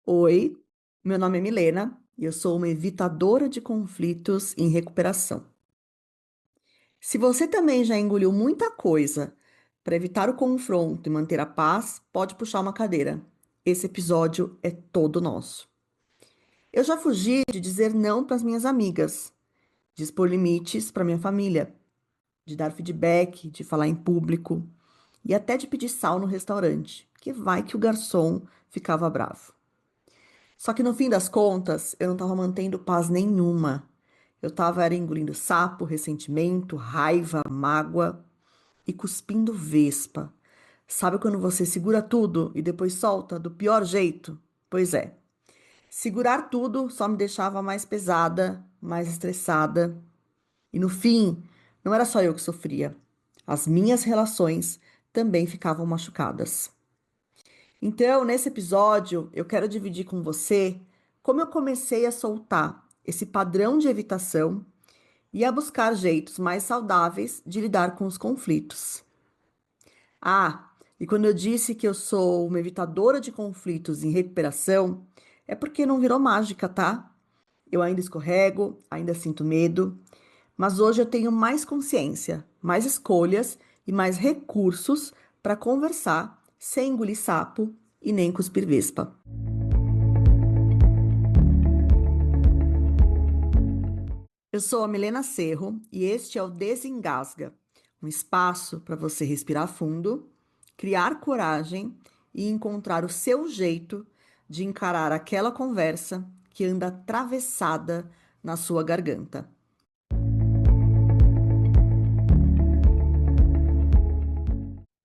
Oi, meu nome é Milena e eu sou uma evitadora de conflitos em recuperação. Se você também já engoliu muita coisa para evitar o confronto e manter a paz, pode puxar uma cadeira. Esse episódio é todo nosso. Eu já fugi de dizer não para as minhas amigas, de expor limites para minha família, de dar feedback, de falar em público e até de pedir sal no restaurante, que vai que o garçom ficava bravo. Só que no fim das contas, eu não estava mantendo paz nenhuma. Eu estava era engolindo sapo, ressentimento, raiva, mágoa e cuspindo vespa. Sabe quando você segura tudo e depois solta do pior jeito? Pois é. Segurar tudo só me deixava mais pesada, mais estressada. E no fim, não era só eu que sofria. As minhas relações também ficavam machucadas. Então, nesse episódio, eu quero dividir com você como eu comecei a soltar esse padrão de evitação e a buscar jeitos mais saudáveis de lidar com os conflitos. Ah, e quando eu disse que eu sou uma evitadora de conflitos em recuperação, é porque não virou mágica, tá? Eu ainda escorrego, ainda sinto medo, mas hoje eu tenho mais consciência, mais escolhas e mais recursos para conversar sem engolir sapo e nem cuspir vespa. Eu sou a Milena Cerro e este é o Desengasga, um espaço para você respirar fundo, criar coragem e encontrar o seu jeito de encarar aquela conversa que anda atravessada na sua garganta.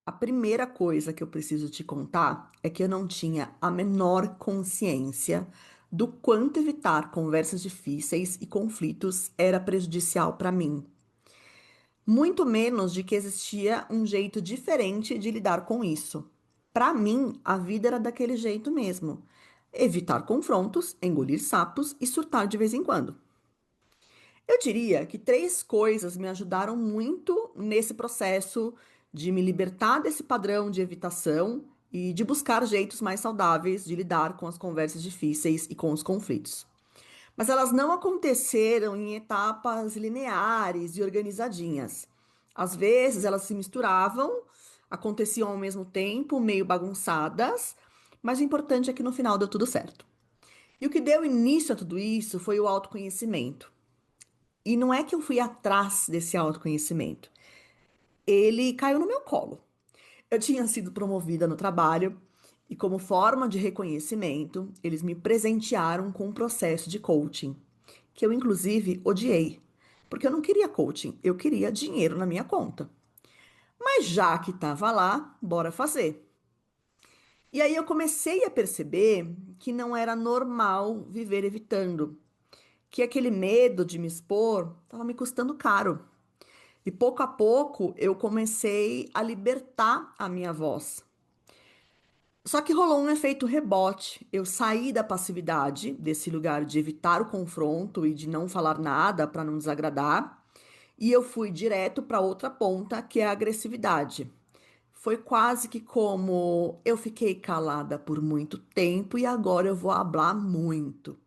A primeira coisa que eu preciso te contar é que eu não tinha a menor consciência do quanto evitar conversas difíceis e conflitos era prejudicial para mim. Muito menos de que existia um jeito diferente de lidar com isso. Para mim, a vida era daquele jeito mesmo: evitar confrontos, engolir sapos e surtar de vez em quando. Eu diria que três coisas me ajudaram muito nesse processo de me libertar desse padrão de evitação e de buscar jeitos mais saudáveis de lidar com as conversas difíceis e com os conflitos. Mas elas não aconteceram em etapas lineares e organizadinhas. Às vezes elas se misturavam, aconteciam ao mesmo tempo, meio bagunçadas, mas o importante é que no final deu tudo certo. E o que deu início a tudo isso foi o autoconhecimento. E não é que eu fui atrás desse autoconhecimento, ele caiu no meu colo. Eu tinha sido promovida no trabalho e, como forma de reconhecimento, eles me presentearam com um processo de coaching, que eu, inclusive, odiei, porque eu não queria coaching, eu queria dinheiro na minha conta. Mas já que estava lá, bora fazer. E aí eu comecei a perceber que não era normal viver evitando, que aquele medo de me expor estava me custando caro. E pouco a pouco eu comecei a libertar a minha voz. Só que rolou um efeito rebote. Eu saí da passividade, desse lugar de evitar o confronto e de não falar nada para não desagradar, e eu fui direto para outra ponta, que é a agressividade. Foi quase que como eu fiquei calada por muito tempo e agora eu vou hablar muito.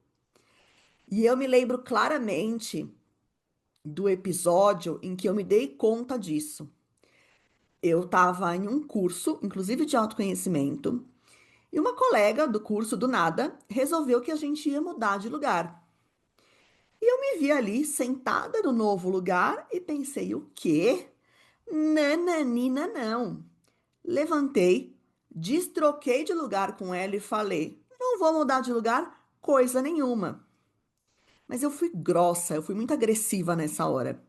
E eu me lembro claramente do episódio em que eu me dei conta disso. Eu estava em um curso, inclusive de autoconhecimento, e uma colega do curso, do nada, resolveu que a gente ia mudar de lugar. E eu me vi ali sentada no novo lugar e pensei: o quê? Nananina, não. Levantei, destroquei de lugar com ela e falei: não vou mudar de lugar coisa nenhuma. Mas eu fui grossa, eu fui muito agressiva nessa hora.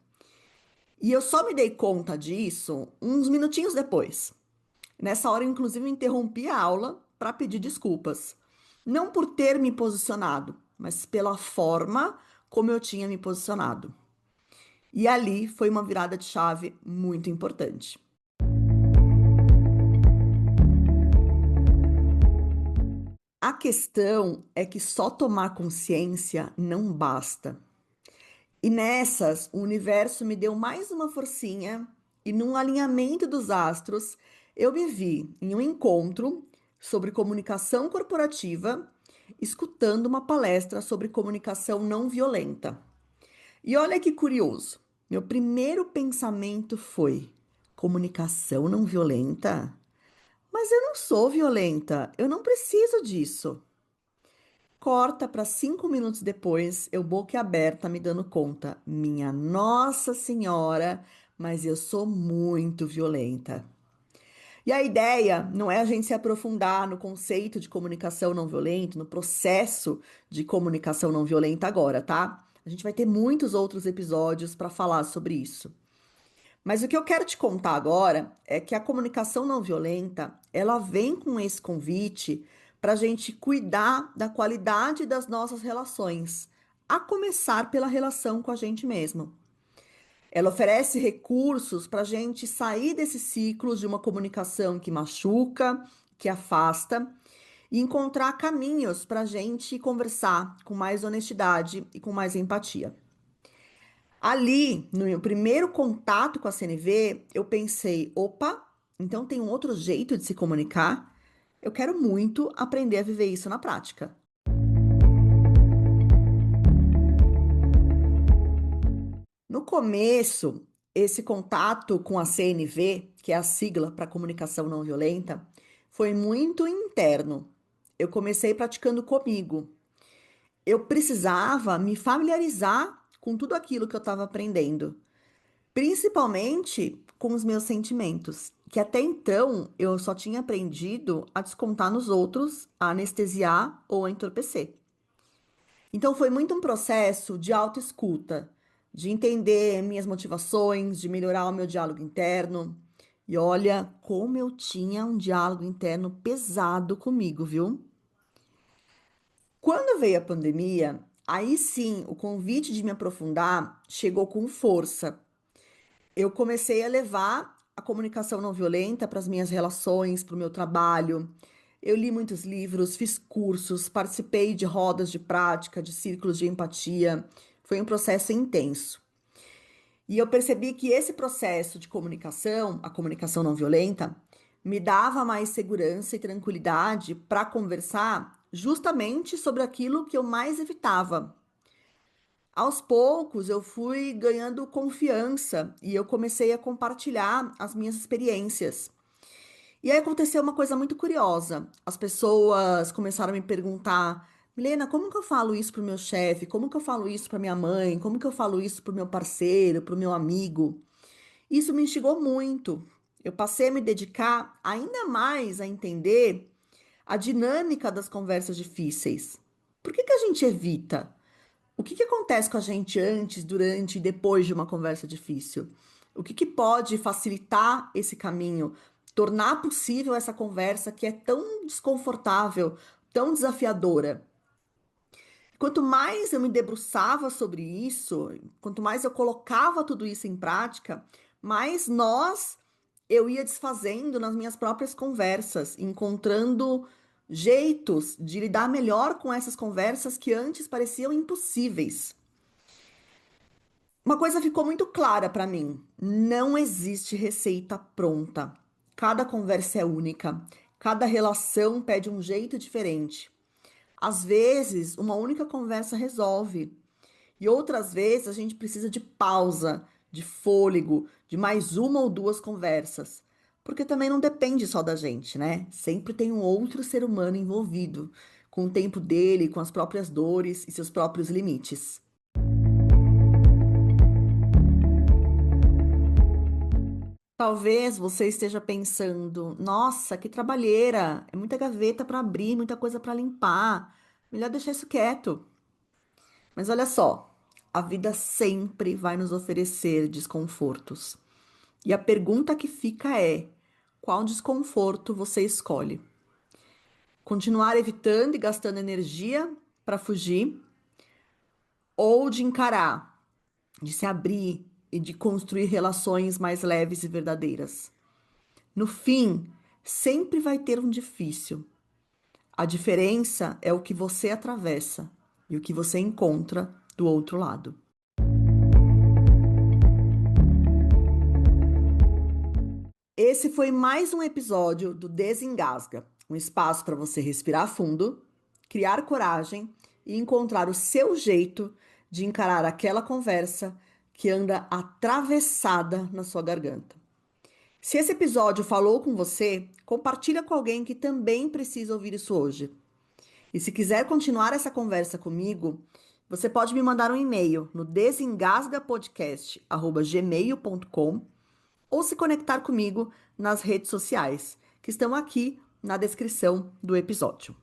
E eu só me dei conta disso uns minutinhos depois. Nessa hora, eu, inclusive, interrompi a aula para pedir desculpas. Não por ter me posicionado, mas pela forma como eu tinha me posicionado. E ali foi uma virada de chave muito importante. A questão é que só tomar consciência não basta. E nessas, o universo me deu mais uma forcinha e num alinhamento dos astros, eu me vi em um encontro sobre comunicação corporativa escutando uma palestra sobre comunicação não violenta. E olha que curioso, meu primeiro pensamento foi: comunicação não violenta? Mas eu não sou violenta, eu não preciso disso. Corta para 5 minutos depois, eu boca aberta me dando conta. Minha Nossa Senhora, mas eu sou muito violenta. E a ideia não é a gente se aprofundar no conceito de comunicação não violenta, no processo de comunicação não violenta agora, tá? A gente vai ter muitos outros episódios para falar sobre isso. Mas o que eu quero te contar agora é que a comunicação não violenta, ela vem com esse convite para a gente cuidar da qualidade das nossas relações, a começar pela relação com a gente mesmo. Ela oferece recursos para a gente sair desse ciclo de uma comunicação que machuca, que afasta, e encontrar caminhos para a gente conversar com mais honestidade e com mais empatia. Ali, no meu primeiro contato com a CNV, eu pensei: opa, então tem um outro jeito de se comunicar? Eu quero muito aprender a viver isso na prática. No começo, esse contato com a CNV, que é a sigla para comunicação não violenta, foi muito interno. Eu comecei praticando comigo. Eu precisava me familiarizar com tudo aquilo que eu estava aprendendo, principalmente com os meus sentimentos, que até então eu só tinha aprendido a descontar nos outros, a anestesiar ou a entorpecer. Então foi muito um processo de autoescuta, de entender minhas motivações, de melhorar o meu diálogo interno. E olha como eu tinha um diálogo interno pesado comigo, viu? Quando veio a pandemia, aí sim o convite de me aprofundar chegou com força. Eu comecei a levar a comunicação não violenta para as minhas relações, para o meu trabalho. Eu li muitos livros, fiz cursos, participei de rodas de prática, de círculos de empatia. Foi um processo intenso. E eu percebi que esse processo de comunicação, a comunicação não violenta, me dava mais segurança e tranquilidade para conversar justamente sobre aquilo que eu mais evitava. Aos poucos, eu fui ganhando confiança e eu comecei a compartilhar as minhas experiências. E aí aconteceu uma coisa muito curiosa. As pessoas começaram a me perguntar: Milena, como que eu falo isso pro meu chefe? Como que eu falo isso para minha mãe? Como que eu falo isso pro meu parceiro, pro meu amigo? Isso me instigou muito. Eu passei a me dedicar ainda mais a entender a dinâmica das conversas difíceis. Por que que a gente evita? O que que acontece com a gente antes, durante e depois de uma conversa difícil? O que que pode facilitar esse caminho, tornar possível essa conversa que é tão desconfortável, tão desafiadora? Quanto mais eu me debruçava sobre isso, quanto mais eu colocava tudo isso em prática, mais eu ia desfazendo nas minhas próprias conversas, encontrando jeitos de lidar melhor com essas conversas que antes pareciam impossíveis. Uma coisa ficou muito clara para mim: não existe receita pronta. Cada conversa é única, cada relação pede um jeito diferente. Às vezes, uma única conversa resolve, e outras vezes a gente precisa de pausa, de fôlego, de mais uma ou duas conversas. Porque também não depende só da gente, né? Sempre tem um outro ser humano envolvido, com o tempo dele, com as próprias dores e seus próprios limites. Talvez você esteja pensando: nossa, que trabalheira, é muita gaveta para abrir, muita coisa para limpar. Melhor deixar isso quieto. Mas olha só, a vida sempre vai nos oferecer desconfortos. E a pergunta que fica é: qual desconforto você escolhe? Continuar evitando e gastando energia para fugir, ou de encarar, de se abrir e de construir relações mais leves e verdadeiras? No fim, sempre vai ter um difícil. A diferença é o que você atravessa e o que você encontra do outro lado. Esse foi mais um episódio do Desengasga, um espaço para você respirar fundo, criar coragem e encontrar o seu jeito de encarar aquela conversa que anda atravessada na sua garganta. Se esse episódio falou com você, compartilha com alguém que também precisa ouvir isso hoje. E se quiser continuar essa conversa comigo, você pode me mandar um e-mail no desengasgapodcast@gmail.com ou se conectar comigo nas redes sociais, que estão aqui na descrição do episódio.